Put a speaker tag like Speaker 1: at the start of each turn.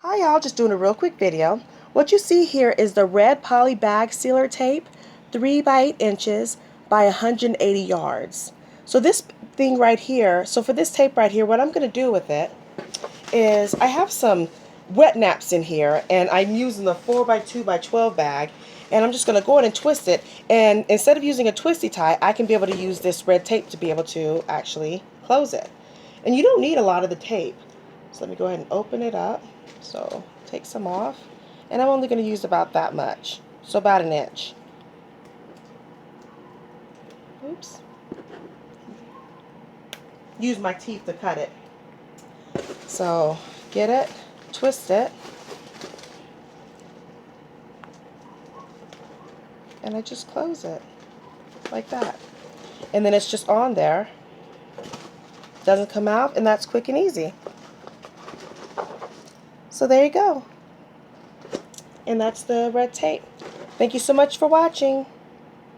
Speaker 1: Hi y'all, just doing a real quick video. What you see here is the red poly bag sealer tape, 3 by 8 inches by 180 yards. So this thing right here, so for this tape right here, what I'm going to do with it is I have some wet naps in here and I'm using the 4 by 2 by 12 bag, and I'm just going to go ahead and twist it, and instead of using a twisty tie, I can be able to use this red tape to be able to actually close it. And you don't need a lot of the tape. So let me go ahead and open it up. So take some off, and I'm only going to use about that much, so about an inch. Oops. Use my teeth to cut it. So get it, twist it, and I just close it like that. And then it's just on there. Doesn't come out, and that's quick and easy. So there you go. And that's the red tape. Thank you so much for watching.